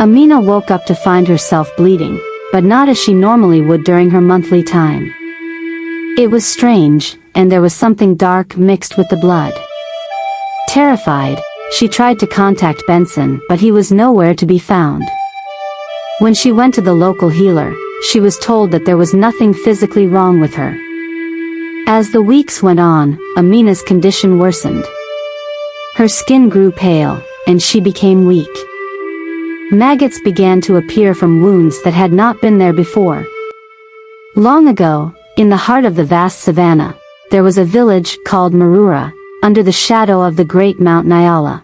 Amina woke up to find herself bleeding, but not as she normally would during her monthly time. It was strange, and there was something dark mixed with the blood. Terrified, she tried to contact Benson, but he was nowhere to be found. When she went to the local healer, she was told that there was nothing physically wrong with her. As the weeks went on, Amina's condition worsened. Her skin grew pale, and she became weak. Maggots began to appear from wounds that had not been there before. Long ago, in the heart of the vast savanna, there was a village called Marura, under the shadow of the great Mount Nyala.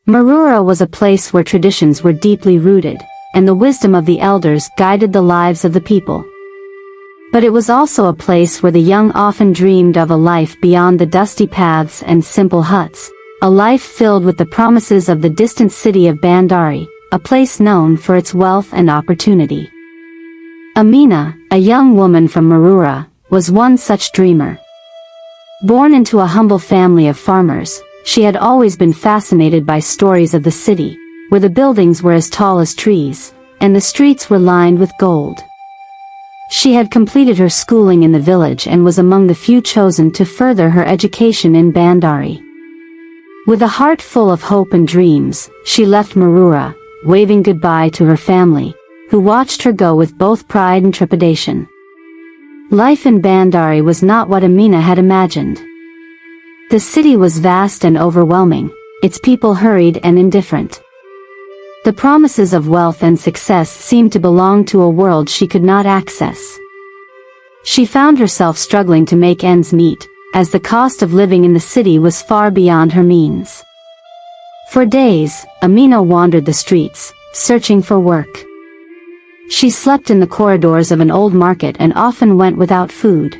Marura was a place where traditions were deeply rooted, and the wisdom of the elders guided the lives of the people. But it was also a place where the young often dreamed of a life beyond the dusty paths and simple huts, a life filled with the promises of the distant city of Bandari, a place known for its wealth and opportunity. Amina, a young woman from Marura, was one such dreamer. Born into a humble family of farmers, she had always been fascinated by stories of the city, where the buildings were as tall as trees, and the streets were lined with gold. She had completed her schooling in the village and was among the few chosen to further her education in Bandari. With a heart full of hope and dreams, she left Marura, waving goodbye to her family, who watched her go with both pride and trepidation. Life in Bandari was not what Amina had imagined. The city was vast and overwhelming, its people hurried and indifferent. The promises of wealth and success seemed to belong to a world she could not access. She found herself struggling to make ends meet, as the cost of living in the city was far beyond her means. For days, Amina wandered the streets, searching for work. She slept in the corridors of an old market and often went without food.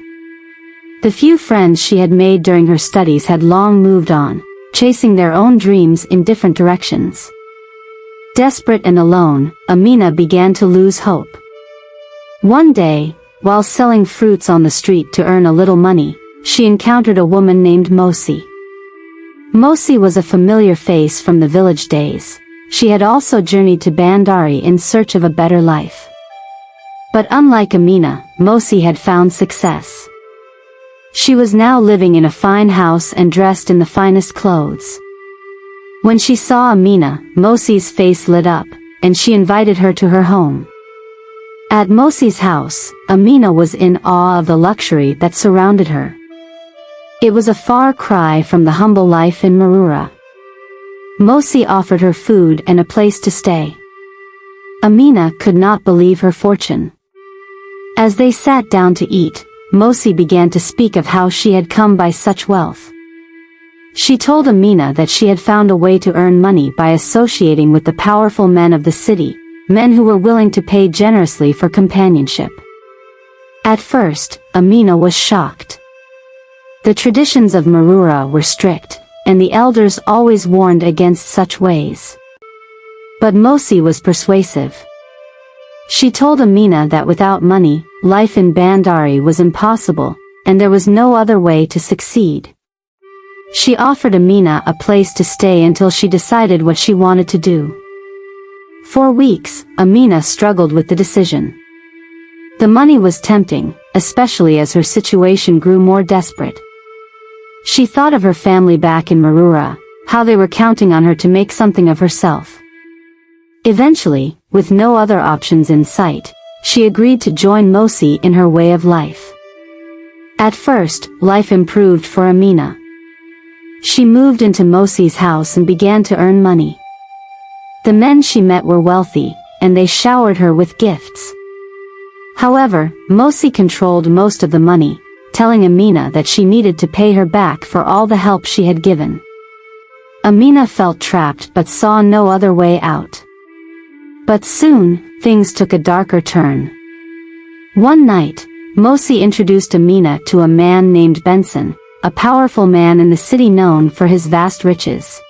The few friends she had made during her studies had long moved on, chasing their own dreams in different directions. Desperate and alone, Amina began to lose hope. One day, while selling fruits on the street to earn a little money, she encountered a woman named Mosi. Mosi was a familiar face from the village days. She had also journeyed to Bandari in search of a better life. But unlike Amina, Mosi had found success. She was now living in a fine house and dressed in the finest clothes. When she saw Amina, Mosi's face lit up, and she invited her to her home. At Mosi's house, Amina was in awe of the luxury that surrounded her. It was a far cry from the humble life in Marura. Mosi offered her food and a place to stay. Amina could not believe her fortune. As they sat down to eat, Mosi began to speak of how she had come by such wealth. She told Amina that she had found a way to earn money by associating with the powerful men of the city, men who were willing to pay generously for companionship. At first, Amina was shocked. The traditions of Marura were strict, and the elders always warned against such ways. But Mosi was persuasive. She told Amina that without money, life in Bandari was impossible, and there was no other way to succeed. She offered Amina a place to stay until she decided what she wanted to do. For weeks, Amina struggled with the decision. The money was tempting, especially as her situation grew more desperate. She thought of her family back in Marura, how they were counting on her to make something of herself. Eventually, with no other options in sight, she agreed to join Mosi in her way of life. At first, life improved for Amina. She moved into Mosi's house and began to earn money. The men she met were wealthy, and they showered her with gifts. However, Mosi controlled most of the money, telling Amina that she needed to pay her back for all the help she had given. Amina felt trapped but saw no other way out. But soon, things took a darker turn. One night, Mosi introduced Amina to a man named Benson, a powerful man in the city known for his vast riches.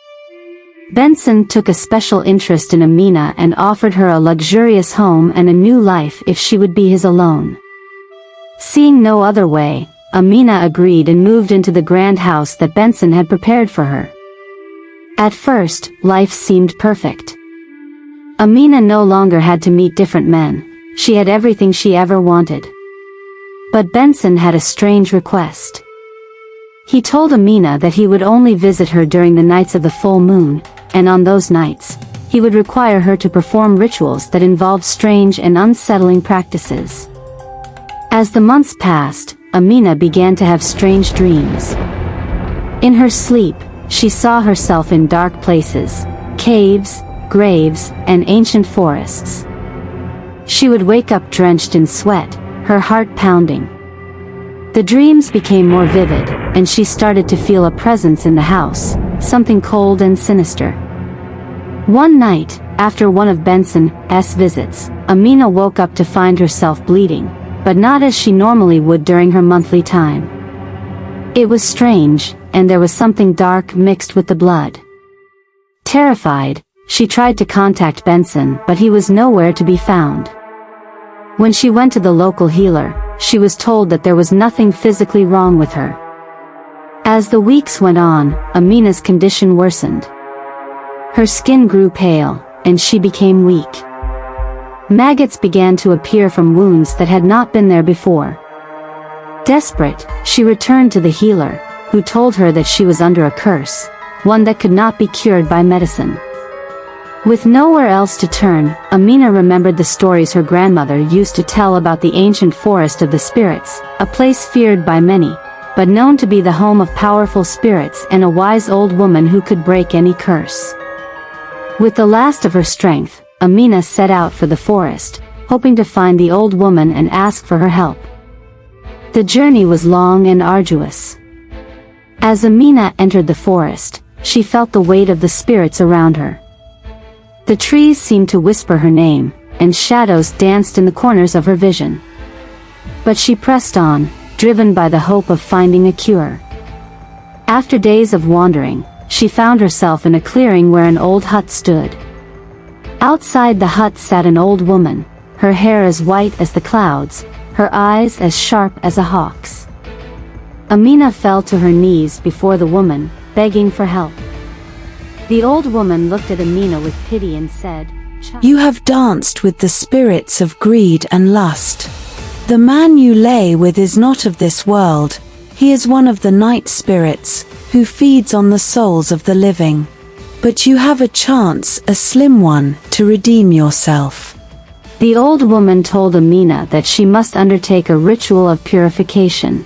Benson took a special interest in Amina and offered her a luxurious home and a new life if she would be his alone. Seeing no other way, Amina agreed and moved into the grand house that Benson had prepared for her. At first, life seemed perfect. Amina no longer had to meet different men. She had everything she ever wanted. But Benson had a strange request. He told Amina that he would only visit her during the nights of the full moon, and on those nights, he would require her to perform rituals that involved strange and unsettling practices. As the months passed, Amina began to have strange dreams. In her sleep, she saw herself in dark places, caves, graves, and ancient forests. She would wake up drenched in sweat, her heart pounding. The dreams became more vivid, and she started to feel a presence in the house, something cold and sinister. One night, after one of Benson's visits, Amina woke up to find herself bleeding, but not as she normally would during her monthly time. It was strange, and there was something dark mixed with the blood. Terrified, she tried to contact Benson, but he was nowhere to be found. When she went to the local healer, she was told that there was nothing physically wrong with her. As the weeks went on, Amina's condition worsened. Her skin grew pale, and she became weak. Maggots began to appear from wounds that had not been there before. Desperate, she returned to the healer, who told her that she was under a curse, one that could not be cured by medicine. With nowhere else to turn, Amina remembered the stories her grandmother used to tell about the ancient forest of the spirits, a place feared by many, but known to be the home of powerful spirits and a wise old woman who could break any curse. With the last of her strength, Amina set out for the forest, hoping to find the old woman and ask for her help. The journey was long and arduous. As Amina entered the forest, she felt the weight of the spirits around her. The trees seemed to whisper her name, and shadows danced in the corners of her vision. But she pressed on, driven by the hope of finding a cure. After days of wandering, she found herself in a clearing where an old hut stood. Outside the hut sat an old woman, her hair as white as the clouds, her eyes as sharp as a hawk's. Amina fell to her knees before the woman, begging for help. The old woman looked at Amina with pity and said, "You have danced with the spirits of greed and lust. The man you lay with is not of this world. He is one of the night spirits, who feeds on the souls of the living. But you have a chance, a slim one, to redeem yourself." The old woman told Amina that she must undertake a ritual of purification.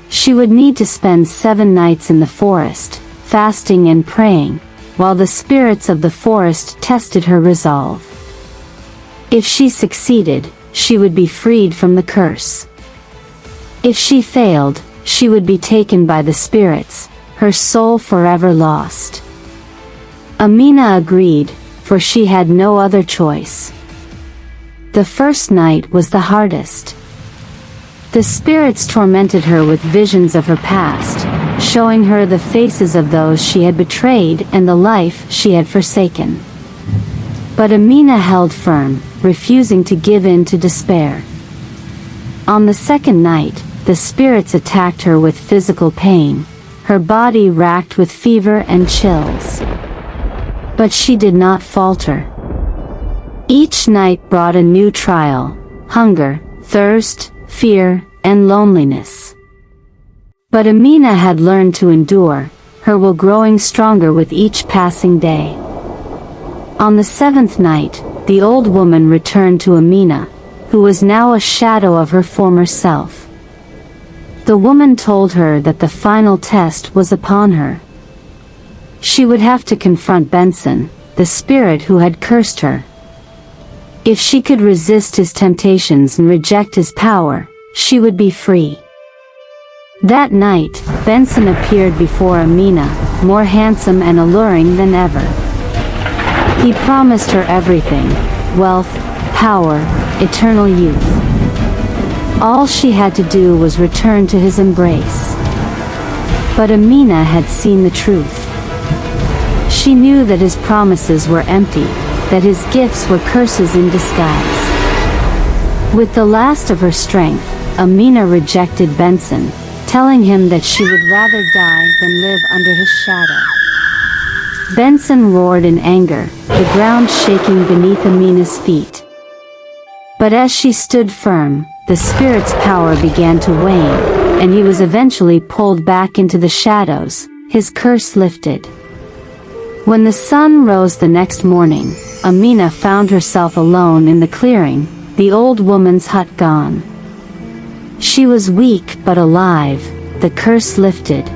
She would need to spend 7 nights in the forest, fasting and praying, while the spirits of the forest tested her resolve. If she succeeded, she would be freed from the curse. If she failed, she would be taken by the spirits, her soul forever lost. Amina agreed, for she had no other choice. The first night was the hardest. The spirits tormented her with visions of her past, showing her the faces of those she had betrayed and the life she had forsaken. But Amina held firm, refusing to give in to despair. On the second night, the spirits attacked her with physical pain, her body racked with fever and chills. But she did not falter. Each night brought a new trial: hunger, thirst, fear, and loneliness. But Amina had learned to endure, her will growing stronger with each passing day. On the 7th night, the old woman returned to Amina, who was now a shadow of her former self. The woman told her that the final test was upon her. She would have to confront Benson, the spirit who had cursed her. If she could resist his temptations and reject his power, she would be free. That night, Benson appeared before Amina, more handsome and alluring than ever. He promised her everything: wealth, power, eternal youth. All she had to do was return to his embrace. But Amina had seen the truth. She knew that his promises were empty, that his gifts were curses in disguise. With the last of her strength, Amina rejected Benson, telling him that she would rather die than live under his shadow. Benson roared in anger, the ground shaking beneath Amina's feet. But as she stood firm, the spirit's power began to wane, and he was eventually pulled back into the shadows, his curse lifted. When the sun rose the next morning, Amina found herself alone in the clearing, the old woman's hut gone. She was weak but alive, the curse lifted.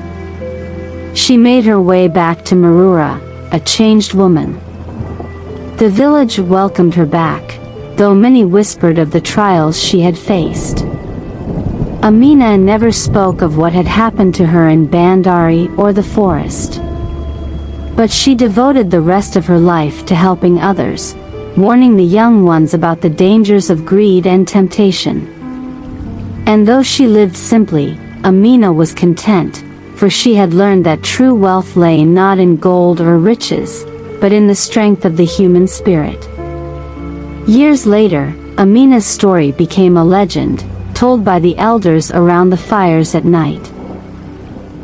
She made her way back to Marura, a changed woman. The village welcomed her back, though many whispered of the trials she had faced. Amina never spoke of what had happened to her in Bandari or the forest. But she devoted the rest of her life to helping others, warning the young ones about the dangers of greed and temptation. And though she lived simply, Amina was content, for she had learned that true wealth lay not in gold or riches, but in the strength of the human spirit. Years later, Amina's story became a legend, told by the elders around the fires at night.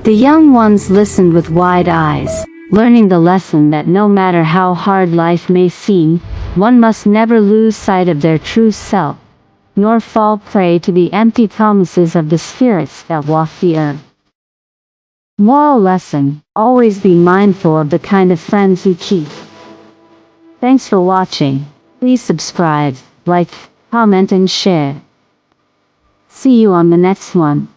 The young ones listened with wide eyes, learning the lesson that no matter how hard life may seem, one must never lose sight of their true self, nor fall prey to the empty promises of the spirits that walk the earth. Moral lesson: always be mindful of the kind of friends you keep. Thanks for watching. Please subscribe, like, comment and share. See you on the next one.